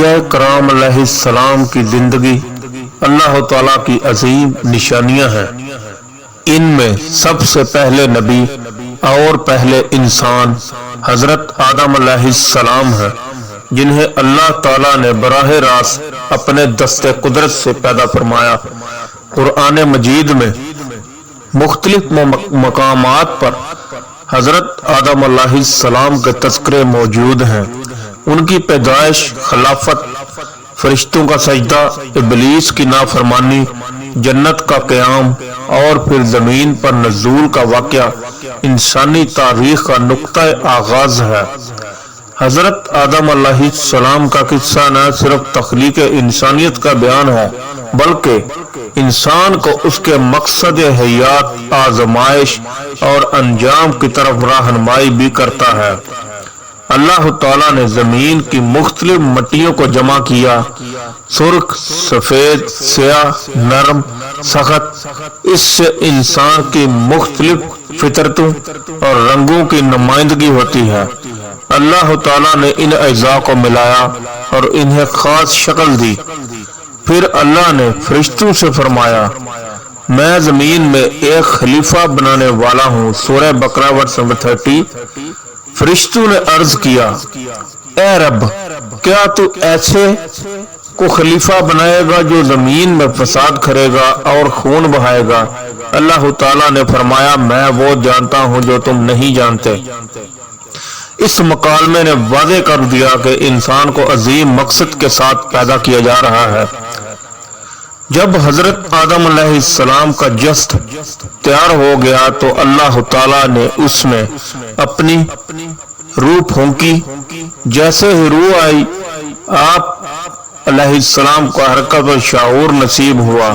انبیاء کرام علیہ السلام کی زندگی اللہ تعالیٰ کی عظیم نشانیاں ہیں۔ ان میں سب سے پہلے نبی اور پہلے انسان حضرت آدم علیہ السلام ہیں، جنہیں اللہ تعالیٰ نے براہ راست اپنے دست قدرت سے پیدا فرمایا۔ قرآن مجید میں مختلف مقامات پر حضرت آدم علیہ السلام کے تذکرے موجود ہیں۔ ان کی پیدائش، خلافت، فرشتوں کا سجدہ، ابلیس کی نافرمانی، جنت کا قیام اور پھر زمین پر نزول کا واقعہ انسانی تاریخ کا نقطہ آغاز ہے۔ حضرت آدم علیہ السلام کا قصہ نہ صرف تخلیق انسانیت کا بیان ہے، بلکہ انسان کو اس کے مقصد حیات، آزمائش اور انجام کی طرف رہنمائی بھی کرتا ہے۔ اللہ تعالیٰ نے زمین کی مختلف مٹیوں کو جمع کیا، سرخ، سفید، سیاہ، نرم، سخت۔ اس سے انسان کی مختلف فطرتوں اور رنگوں کی نمائندگی ہوتی ہے۔ اللہ تعالیٰ نے ان اجزاء کو ملایا اور انہیں خاص شکل دی۔ پھر اللہ نے فرشتوں سے فرمایا، میں زمین میں ایک خلیفہ بنانے والا ہوں۔ سورہ بقرہ ورس 30۔ فرشتوں نے عرض کیا، اے رب، کیا تو ایسے کو خلیفہ بنائے گا جو زمین میں فساد کرے گا اور خون بہائے گا؟ اللہ تعالیٰ نے فرمایا، میں وہ جانتا ہوں جو تم نہیں جانتے۔ اس مکالمے نے واضح کر دیا کہ انسان کو عظیم مقصد کے ساتھ پیدا کیا جا رہا ہے۔ جب حضرت آدم علیہ السلام کا جسد تیار ہو گیا تو اللہ تعالیٰ نے اس میں اپنی روح پھونکی۔ جیسے ہی روح آئی، آپ علیہ السلام کو حرکت و شعور نصیب ہوا۔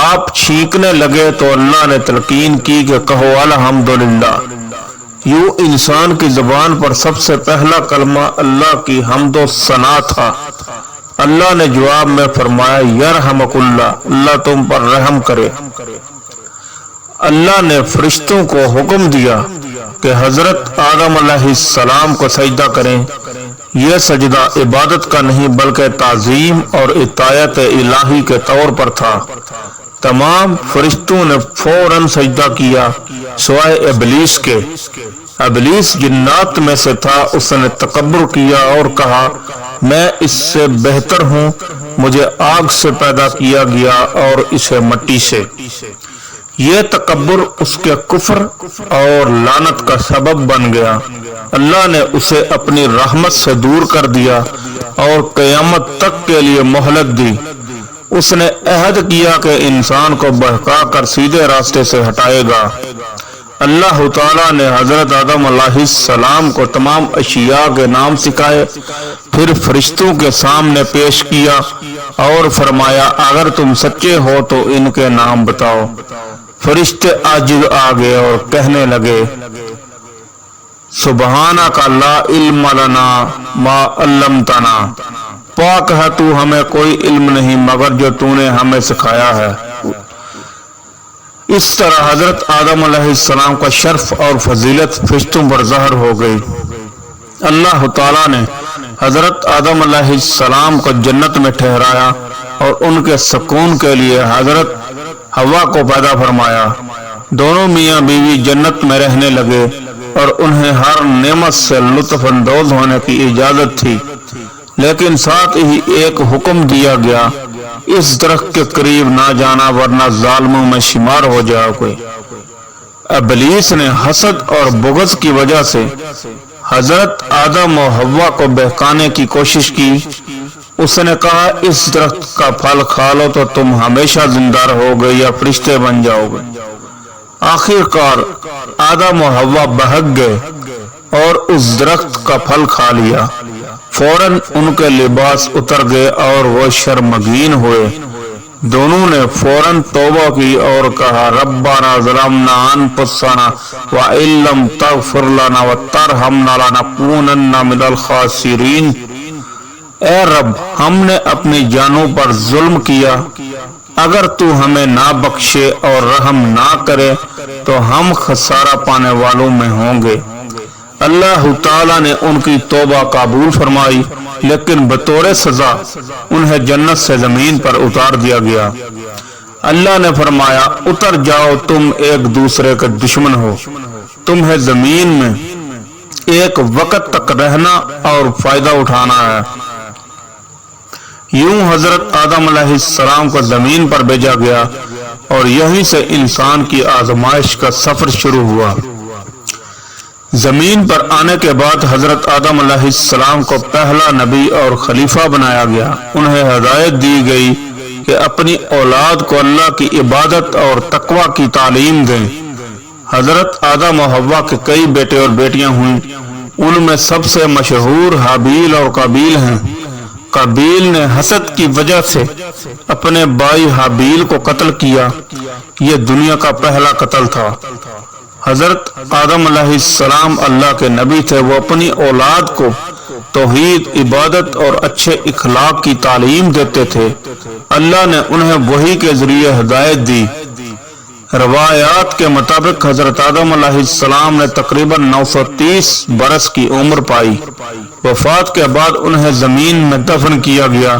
آپ چھینکنے لگے تو اللہ نے تلقین کی کہ کہو الحمدللہ۔ یوں انسان کی زبان پر سب سے پہلا کلمہ اللہ کی حمد و ثنا تھا۔ اللہ نے جواب میں فرمایا، یرحمک اللہ، اللہ تم پر رحم کرے۔ اللہ نے فرشتوں کو حکم دیا کہ حضرت آدم علیہ السلام کو سجدہ کریں۔ یہ سجدہ عبادت کا نہیں بلکہ تعظیم اور اطاعت الہی کے طور پر تھا۔ تمام فرشتوں نے فوراً سجدہ کیا سوائے ابلیس کے۔ ابلیس جنات میں سے تھا۔ اس نے تکبر کیا اور کہا، میں اس سے بہتر ہوں، مجھے آگ سے پیدا کیا گیا اور اسے مٹی سے۔ یہ تکبر اس کے کفر اور لعنت کا سبب بن گیا۔ اللہ نے اسے اپنی رحمت سے دور کر دیا اور قیامت تک کے لیے مہلت دی۔ اس نے عہد کیا کہ انسان کو بہکا کر سیدھے راستے سے ہٹائے گا۔ اللہ تعالیٰ نے حضرت آدم علیہ السلام کو تمام اشیاء کے نام سکھائے، پھر فرشتوں کے سامنے پیش کیا اور فرمایا، اگر تم سچے ہو تو ان کے نام بتاؤ۔ فرشتے عاجز آ گئے اور کہنے لگے، سبحانک لا علم لنا ما علمتنا، پاک ہے تو، ہمیں کوئی علم نہیں مگر جو تو نے ہمیں سکھایا ہے۔ اس طرح حضرت آدم علیہ السلام کا شرف اور فضیلت فرشتوں پر ظاہر ہو گئی۔ اللہ تعالیٰ نے حضرت آدم علیہ السلام کو جنت میں ٹھہرایا اور ان کے سکون کے لیے حضرت حوا کو پیدا فرمایا۔ دونوں میاں بیوی جنت میں رہنے لگے اور انہیں ہر نعمت سے لطف اندوز ہونے کی اجازت تھی، لیکن ساتھ ہی ایک حکم دیا گیا، اس درخت کے قریب نہ جانا ورنہ ظالموں میں شمار ہو جاؤ گے۔ ابلیس نے حسد اور بغض کی وجہ سے حضرت آدم و حوا کو بہکانے کی کوشش کی۔ اس نے کہا، اس درخت کا پھل کھا لو تو تم ہمیشہ زندہ رہو گے یا فرشتے بن جاؤ گے۔ آخر کار آدم و حوا بہک گئے اور اس درخت کا پھل کھا لیا۔ فوراً ان کے لباس اتر گئے اور وہ شرمگین ہوئے۔ دونوں نے فوراً توبہ کی اور کہا، ربنا ظلمنا انفسنا وان لم تغفر لنا وترحمنا لنکونن من الخاسرین۔ اے رب، ہم نے اپنی جانوں پر ظلم کیا، اگر تو ہمیں نہ بخشے اور رحم نہ کرے تو ہم خسارہ پانے والوں میں ہوں گے۔ اللہ تعالیٰ نے ان کی توبہ قبول فرمائی لیکن بطور سزا انہیں جنت سے زمین پر اتار دیا گیا۔ اللہ نے فرمایا اتر جاؤ، تم ایک دوسرے کے دشمن ہو، تمہیں زمین میں ایک وقت تک رہنا اور فائدہ اٹھانا ہے۔ یوں حضرت آدم علیہ السلام کو زمین پر بھیجا گیا اور یہیں سے انسان کی آزمائش کا سفر شروع ہوا۔ زمین پر آنے کے بعد حضرت آدم علیہ السلام کو پہلا نبی اور خلیفہ بنایا گیا۔ انہیں ہدایت دی گئی کہ اپنی اولاد کو اللہ کی عبادت اور تقوی کی تعلیم دیں۔ حضرت آدم و حوا کے کئی بیٹے اور بیٹیاں ہوئیں، ان میں سب سے مشہور حابیل اور قابیل ہیں۔ قابیل نے حسد کی وجہ سے اپنے بھائی حابیل کو قتل کیا، یہ دنیا کا پہلا قتل تھا۔ حضرت آدم علیہ السلام اللہ کے نبی تھے، وہ اپنی اولاد کو توحید، عبادت اور اچھے اخلاق کی تعلیم دیتے تھے۔ اللہ نے انہیں وحی کے ذریعے ہدایت دی۔ روایات کے مطابق حضرت آدم علیہ السلام نے تقریباً 930 برس کی عمر پائی۔ وفات کے بعد انہیں زمین میں دفن کیا گیا۔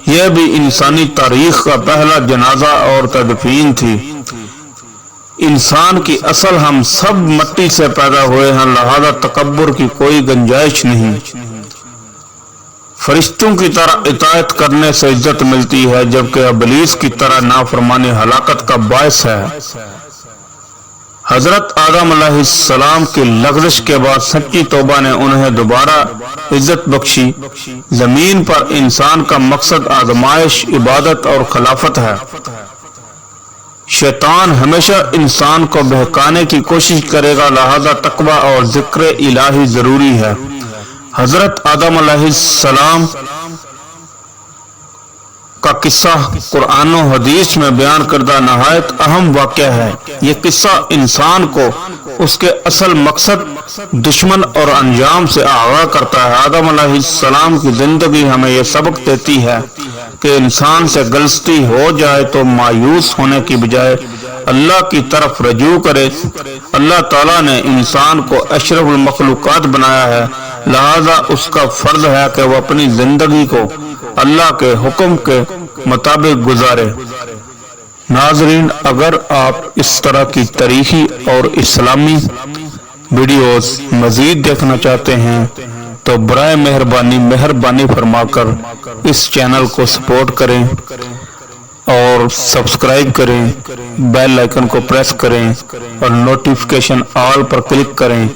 یہ بھی انسانی تاریخ کا پہلا جنازہ اور تدفین تھی۔ انسان کی اصل ہم سب مٹی سے پیدا ہوئے ہیں، لہذا تکبر کی کوئی گنجائش نہیں۔ فرشتوں کی طرح اطاعت کرنے سے عزت ملتی ہے، جبکہ ابلیس کی طرح نافرمانی ہلاکت کا باعث ہے۔ حضرت آدم علیہ السلام کی لغزش کے بعد سچی توبہ نے انہیں دوبارہ عزت بخشی۔ زمین پر انسان کا مقصد آزمائش، عبادت اور خلافت ہے۔ شیطان ہمیشہ انسان کو بہکانے کی کوشش کرے گا، لہذا تقوی اور ذکر الہی ضروری ہے۔ حضرت آدم علیہ السلام کا قصہ قرآن و حدیث میں بیان کردہ نہایت اہم واقعہ ہے۔ یہ قصہ انسان کو اس کے اصل مقصد، دشمن اور انجام سے آگاہ کرتا ہے۔ آدم علیہ السلام کی زندگی ہمیں یہ سبق دیتی ہے کہ انسان سے غلطی ہو جائے تو مایوس ہونے کی بجائے اللہ کی طرف رجوع کرے۔ اللہ تعالیٰ نے انسان کو اشرف المخلوقات بنایا ہے، لہذا اس کا فرض ہے کہ وہ اپنی زندگی کو اللہ کے حکم کے مطابق گزارے۔ ناظرین، اگر آپ اس طرح کی تاریخی اور اسلامی ویڈیوز مزید دیکھنا چاہتے ہیں تو برائے مہربانی فرما کر اس چینل کو سپورٹ کریں اور سبسکرائب کریں، بیل آئیکن کو پریس کریں اور نوٹیفیکیشن آل پر کلک کریں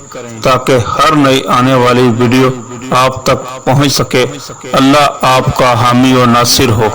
تاکہ ہر نئی آنے والی ویڈیو آپ تک پہنچ سکے۔ اللہ آپ کا حامی و ناصر ہو۔